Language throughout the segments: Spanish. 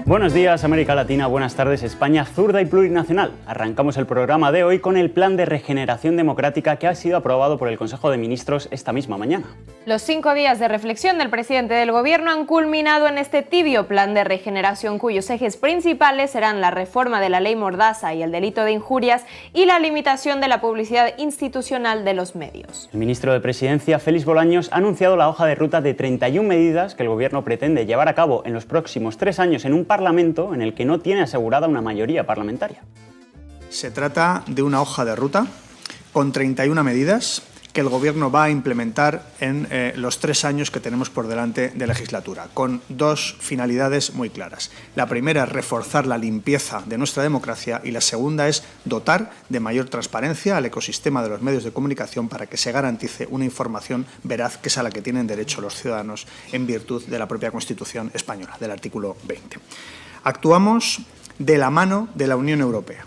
Buenos días, América Latina, buenas tardes, España zurda y plurinacional. Arrancamos el programa de hoy con el Plan de Regeneración Democrática que ha sido aprobado por el Consejo de Ministros esta misma mañana. Los 5 días de reflexión del presidente del Gobierno han culminado en este tibio plan de regeneración cuyos ejes principales serán la reforma de la ley Mordaza y el delito de injurias y la limitación de la publicidad institucional de los medios. El ministro de Presidencia, Félix Bolaños, ha anunciado la hoja de ruta de 31 medidas que el Gobierno pretende llevar a cabo en los próximos 3 años en un Parlamento en el que no tiene asegurada una mayoría parlamentaria. Se trata de una hoja de ruta con 31 medidas que el Gobierno va a implementar en los 3 años que tenemos por delante de legislatura, con 2 finalidades muy claras. La primera es reforzar la limpieza de nuestra democracia y la segunda es dotar de mayor transparencia al ecosistema de los medios de comunicación para que se garantice una información veraz, que es a la que tienen derecho los ciudadanos en virtud de la propia Constitución española, del artículo 20. Actuamos de la mano de la Unión Europea.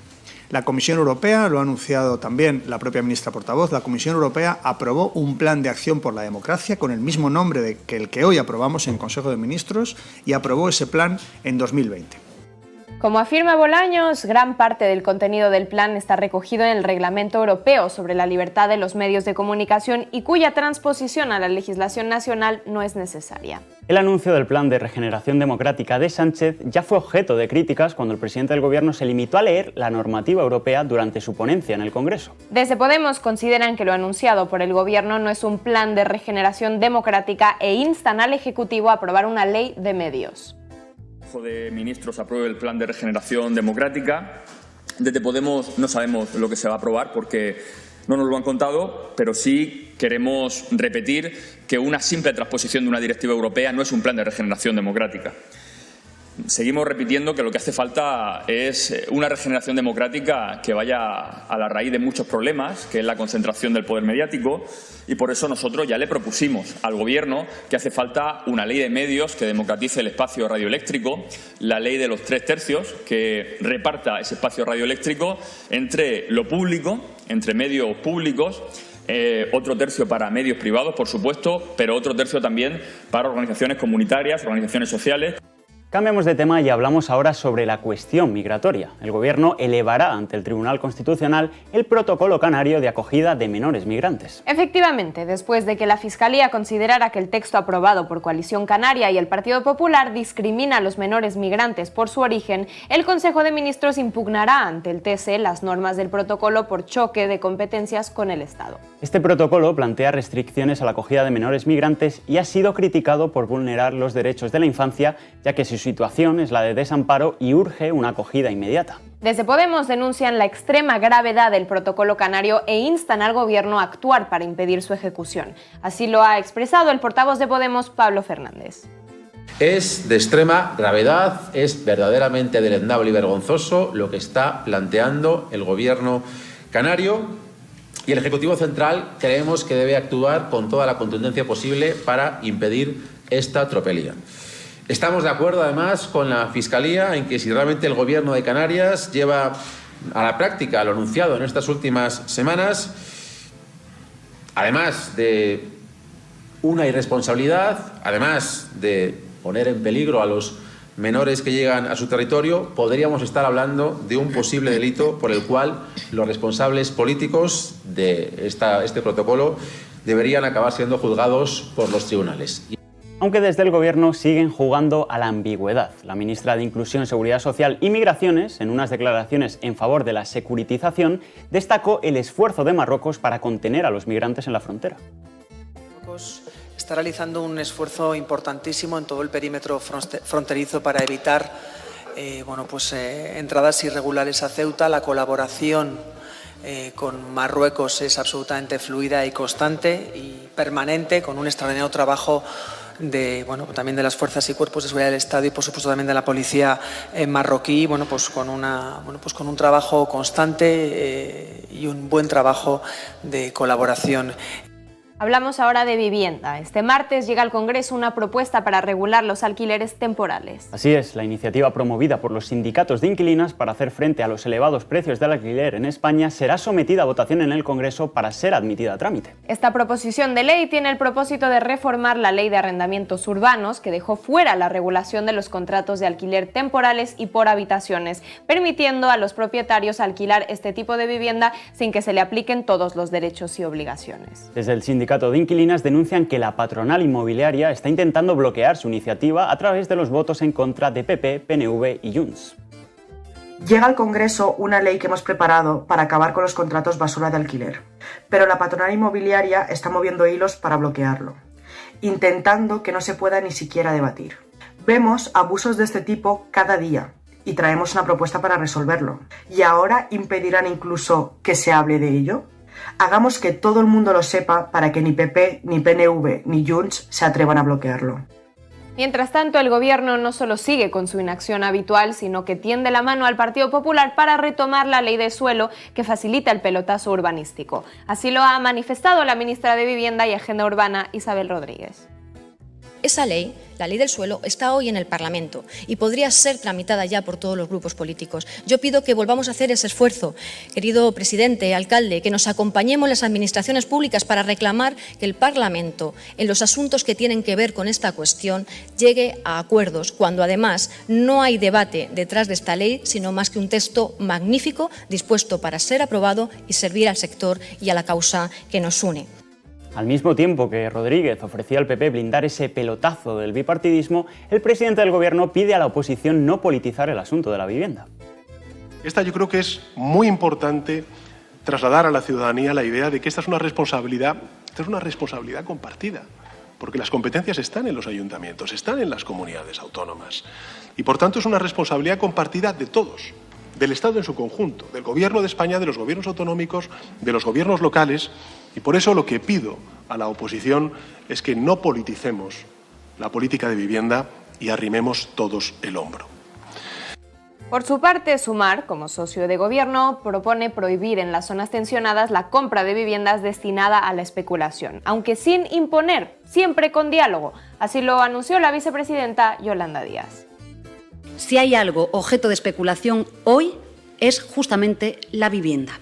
La Comisión Europea, lo ha anunciado también la propia ministra portavoz, la Comisión Europea aprobó un plan de acción por la democracia con el mismo nombre que el que hoy aprobamos en Consejo de Ministros y aprobó ese plan en 2020. Como afirma Bolaños, gran parte del contenido del plan está recogido en el Reglamento Europeo sobre la libertad de los medios de comunicación y cuya transposición a la legislación nacional no es necesaria. El anuncio del Plan de Regeneración Democrática de Sánchez ya fue objeto de críticas cuando el presidente del Gobierno se limitó a leer la normativa europea durante su ponencia en el Congreso. Desde Podemos consideran que lo anunciado por el Gobierno no es un plan de regeneración democrática e instan al Ejecutivo a aprobar una ley de medios. El Consejo de Ministros apruebe el Plan de Regeneración Democrática. Desde Podemos no sabemos lo que se va a aprobar porque no nos lo han contado, pero sí queremos repetir que una simple transposición de una directiva europea no es un plan de regeneración democrática. Seguimos repitiendo que lo que hace falta es una regeneración democrática que vaya a la raíz de muchos problemas, que es la concentración del poder mediático, y por eso nosotros ya le propusimos al Gobierno que hace falta una ley de medios que democratice el espacio radioeléctrico, la ley de los 3/3 que reparta ese espacio radioeléctrico entre lo público, entre medios públicos, otro tercio para medios privados, por supuesto, pero otro tercio también para organizaciones comunitarias, organizaciones sociales. Cambiamos de tema y hablamos ahora sobre la cuestión migratoria. El Gobierno elevará ante el Tribunal Constitucional el protocolo canario de acogida de menores migrantes. Efectivamente, después de que la Fiscalía considerara que el texto aprobado por Coalición Canaria y el Partido Popular discrimina a los menores migrantes por su origen, el Consejo de Ministros impugnará ante el TC las normas del protocolo por choque de competencias con el Estado. Este protocolo plantea restricciones a la acogida de menores migrantes y ha sido criticado por vulnerar los derechos de la infancia, ya que su situación es la de desamparo y urge una acogida inmediata. Desde Podemos denuncian la extrema gravedad del protocolo canario e instan al Gobierno a actuar para impedir su ejecución. Así lo ha expresado el portavoz de Podemos, Pablo Fernández. Es de extrema gravedad, es verdaderamente deleznable y vergonzoso lo que está planteando el Gobierno canario, y el Ejecutivo Central creemos que debe actuar con toda la contundencia posible para impedir esta tropelía. Estamos de acuerdo, además, con la Fiscalía en que si realmente el Gobierno de Canarias lleva a la práctica lo anunciado en estas últimas semanas, además de una irresponsabilidad, además de poner en peligro a los menores que llegan a su territorio, podríamos estar hablando de un posible delito por el cual los responsables políticos de este protocolo deberían acabar siendo juzgados por los tribunales. Aunque desde el Gobierno siguen jugando a la ambigüedad. La ministra de Inclusión, Seguridad Social y Migraciones, en unas declaraciones en favor de la securitización, destacó el esfuerzo de Marruecos para contener a los migrantes en la frontera. Marruecos está realizando un esfuerzo importantísimo en todo el perímetro fronterizo para evitar entradas irregulares a Ceuta. La colaboración con Marruecos es absolutamente fluida y constante y permanente, con un extraordinario trabajo también de las fuerzas y cuerpos de seguridad del Estado y por supuesto también de la policía marroquí, con un trabajo constante y un buen trabajo de colaboración. Hablamos ahora de vivienda. Este martes llega al Congreso una propuesta para regular los alquileres temporales. Así es, la iniciativa promovida por los sindicatos de inquilinas para hacer frente a los elevados precios del alquiler en España será sometida a votación en el Congreso para ser admitida a trámite. Esta proposición de ley tiene el propósito de reformar la Ley de Arrendamientos Urbanos, que dejó fuera la regulación de los contratos de alquiler temporales y por habitaciones, permitiendo a los propietarios alquilar este tipo de vivienda sin que se le apliquen todos los derechos y obligaciones. Desde el sindicato de inquilinas denuncian que la patronal inmobiliaria está intentando bloquear su iniciativa a través de los votos en contra de PP, PNV y Junts. Llega al Congreso una ley que hemos preparado para acabar con los contratos basura de alquiler, pero la patronal inmobiliaria está moviendo hilos para bloquearlo, intentando que no se pueda ni siquiera debatir. Vemos abusos de este tipo cada día y traemos una propuesta para resolverlo. ¿Y ahora impedirán incluso que se hable de ello? Hagamos que todo el mundo lo sepa para que ni PP, ni PNV, ni Junts se atrevan a bloquearlo. Mientras tanto, el gobierno no solo sigue con su inacción habitual, sino que tiende la mano al Partido Popular para retomar la ley de suelo que facilita el pelotazo urbanístico. Así lo ha manifestado la ministra de Vivienda y Agenda Urbana, Isabel Rodríguez. Esa ley, la ley del suelo, está hoy en el Parlamento y podría ser tramitada ya por todos los grupos políticos. Yo pido que volvamos a hacer ese esfuerzo, querido presidente, alcalde, que nos acompañemos las administraciones públicas para reclamar que el Parlamento, en los asuntos que tienen que ver con esta cuestión, llegue a acuerdos, cuando además no hay debate detrás de esta ley, sino más que un texto magnífico, dispuesto para ser aprobado y servir al sector y a la causa que nos une. Al mismo tiempo que Rodríguez ofrecía al PP blindar ese pelotazo del bipartidismo, el presidente del Gobierno pide a la oposición no politizar el asunto de la vivienda. Yo creo que es muy importante trasladar a la ciudadanía la idea de que esta es una responsabilidad compartida, porque las competencias están en los ayuntamientos, están en las comunidades autónomas, y por tanto es una responsabilidad compartida de todos, del Estado en su conjunto, del Gobierno de España, de los gobiernos autonómicos, de los gobiernos locales, y por eso lo que pido a la oposición es que no politicemos la política de vivienda y arrimemos todos el hombro. Por su parte, Sumar, como socio de gobierno, propone prohibir en las zonas tensionadas la compra de viviendas destinada a la especulación, aunque sin imponer, siempre con diálogo. Así lo anunció la vicepresidenta Yolanda Díaz. Si hay algo objeto de especulación hoy, es justamente la vivienda.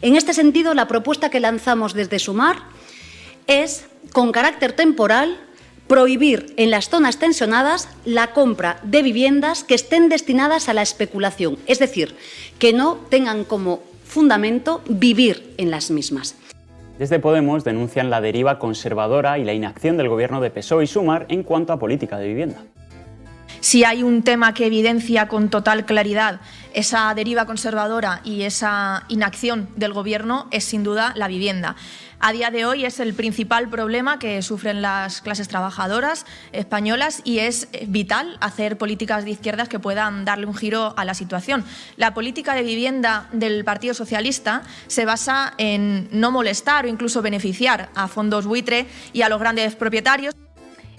En este sentido, la propuesta que lanzamos desde Sumar es, con carácter temporal, prohibir en las zonas tensionadas la compra de viviendas que estén destinadas a la especulación, es decir, que no tengan como fundamento vivir en las mismas. Desde Podemos denuncian la deriva conservadora y la inacción del gobierno de PSOE y Sumar en cuanto a política de vivienda. Si hay un tema que evidencia con total claridad esa deriva conservadora y esa inacción del Gobierno, es sin duda la vivienda. A día de hoy es el principal problema que sufren las clases trabajadoras españolas y es vital hacer políticas de izquierdas que puedan darle un giro a la situación. La política de vivienda del Partido Socialista se basa en no molestar o incluso beneficiar a fondos buitre y a los grandes propietarios.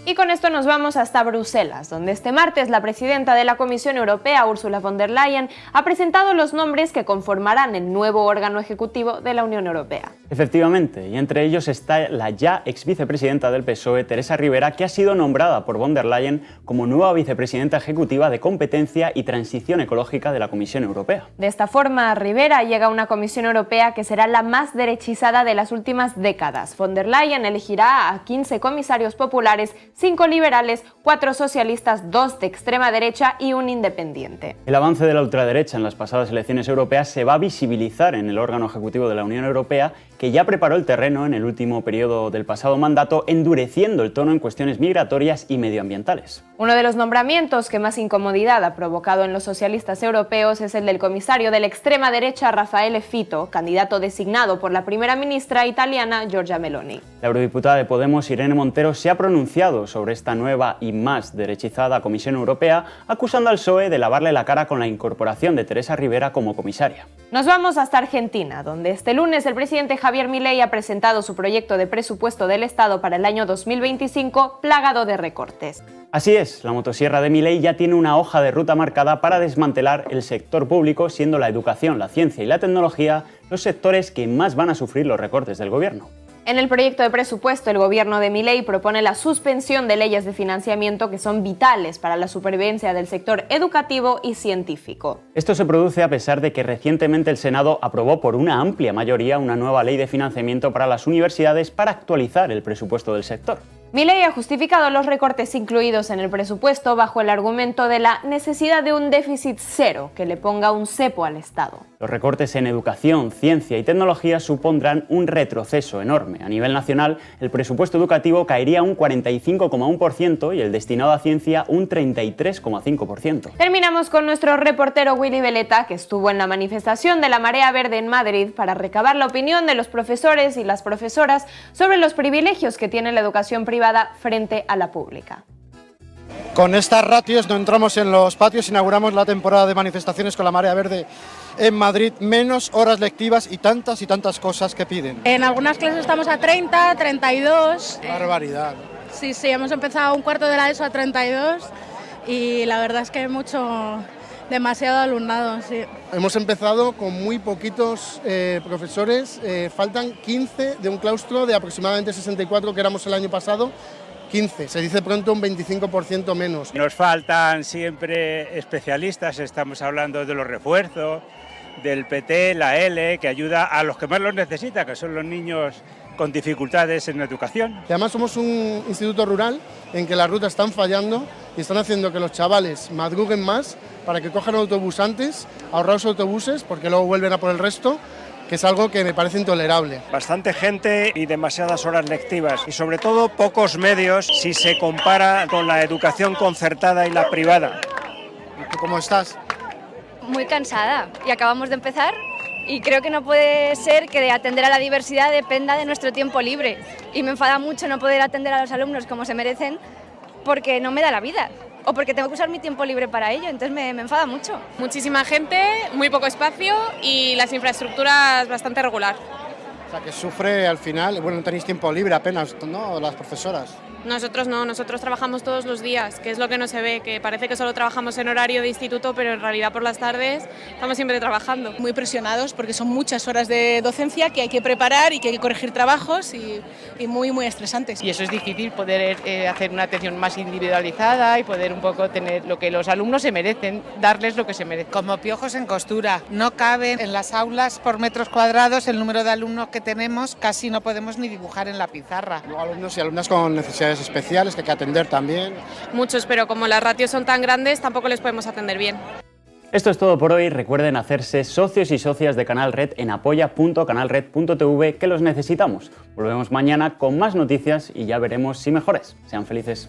Y con esto nos vamos hasta Bruselas, donde este martes la presidenta de la Comisión Europea, Ursula von der Leyen, ha presentado los nombres que conformarán el nuevo órgano ejecutivo de la Unión Europea. Efectivamente, y entre ellos está la ya ex vicepresidenta del PSOE, Teresa Ribera, que ha sido nombrada por von der Leyen como nueva vicepresidenta ejecutiva de Competencia y Transición Ecológica de la Comisión Europea. De esta forma, Ribera llega a una Comisión Europea que será la más derechizada de las últimas décadas. Von der Leyen elegirá a 15 comisarios populares, 5 liberales, 4 socialistas, 2 de extrema derecha y un independiente. El avance de la ultraderecha en las pasadas elecciones europeas se va a visibilizar en el órgano ejecutivo de la Unión Europea, que ya preparó el terreno en el último periodo del pasado mandato, endureciendo el tono en cuestiones migratorias y medioambientales. Uno de los nombramientos que más incomodidad ha provocado en los socialistas europeos es el del comisario de la extrema derecha Raffaele Fitto, candidato designado por la primera ministra italiana Giorgia Meloni. La eurodiputada de Podemos, Irene Montero, se ha pronunciado sobre esta nueva y más derechizada Comisión Europea, acusando al PSOE de lavarle la cara con la incorporación de Teresa Ribera como comisaria. Nos vamos hasta Argentina, donde este lunes el presidente Javier Milei ha presentado su proyecto de presupuesto del Estado para el año 2025, plagado de recortes. Así es, la motosierra de Milei ya tiene una hoja de ruta marcada para desmantelar el sector público, siendo la educación, la ciencia y la tecnología los sectores que más van a sufrir los recortes del gobierno. En el proyecto de presupuesto, el gobierno de Milei propone la suspensión de leyes de financiamiento que son vitales para la supervivencia del sector educativo y científico. Esto se produce a pesar de que recientemente el Senado aprobó por una amplia mayoría una nueva ley de financiamiento para las universidades para actualizar el presupuesto del sector. Milei ha justificado los recortes incluidos en el presupuesto bajo el argumento de la necesidad de un déficit cero que le ponga un cepo al Estado. Los recortes en educación, ciencia y tecnología supondrán un retroceso enorme. A nivel nacional, el presupuesto educativo caería un 45,1% y el destinado a ciencia un 33,5%. Terminamos con nuestro reportero Willy Veleta, que estuvo en la manifestación de la Marea Verde en Madrid para recabar la opinión de los profesores y las profesoras sobre los privilegios que tiene la educación privada frente a la pública. Con estas ratios no entramos en los patios, inauguramos la temporada de manifestaciones con la Marea Verde en Madrid, menos horas lectivas y tantas cosas que piden. En algunas clases estamos a 30, 32. Barbaridad. Sí, hemos empezado un cuarto de la ESO a 32 y la verdad es que hay demasiado alumnado, sí. Hemos empezado con muy poquitos profesores, faltan 15 de un claustro de aproximadamente 64 que éramos el año pasado. 15, se dice pronto un 25% menos. Nos faltan siempre especialistas, estamos hablando de los refuerzos, del PT, la L, que ayuda a los que más los necesitan, que son los niños con dificultades en la educación. Y además somos un instituto rural en que las rutas están fallando y están haciendo que los chavales madruguen más para que cojan autobús antes, ahorraros autobuses, porque luego vuelven a por el resto, que es algo que me parece intolerable. Bastante gente y demasiadas horas lectivas y sobre todo pocos medios si se compara con la educación concertada y la privada. ¿Y tú cómo estás? Muy cansada y acabamos de empezar y creo que no puede ser que de atender a la diversidad dependa de nuestro tiempo libre y me enfada mucho no poder atender a los alumnos como se merecen porque no me da la vida. O porque tengo que usar mi tiempo libre para ello, entonces me enfada mucho. Muchísima gente, muy poco espacio y las infraestructuras bastante regular. O sea, que sufre al final, bueno, no tenéis tiempo libre apenas, ¿no? Las profesoras. Nosotros no, nosotros trabajamos todos los días, que es lo que no se ve, que parece que solo trabajamos en horario de instituto, pero en realidad por las tardes estamos siempre trabajando. Muy presionados porque son muchas horas de docencia que hay que preparar y que hay que corregir trabajos y muy estresantes. Y eso es difícil, poder hacer una atención más individualizada y poder un poco tener lo que los alumnos se merecen, darles lo que se merecen. Como piojos en costura, no caben en las aulas por metros cuadrados el número de alumnos que tenemos, casi no podemos ni dibujar en la pizarra. Luego alumnos y alumnas con necesidades especiales que hay que atender también. Muchos, pero como las ratios son tan grandes, tampoco les podemos atender bien. Esto es todo por hoy. Recuerden hacerse socios y socias de Canal Red en apoya.canalred.tv, que los necesitamos. Volvemos mañana con más noticias y ya veremos si mejores. Sean felices.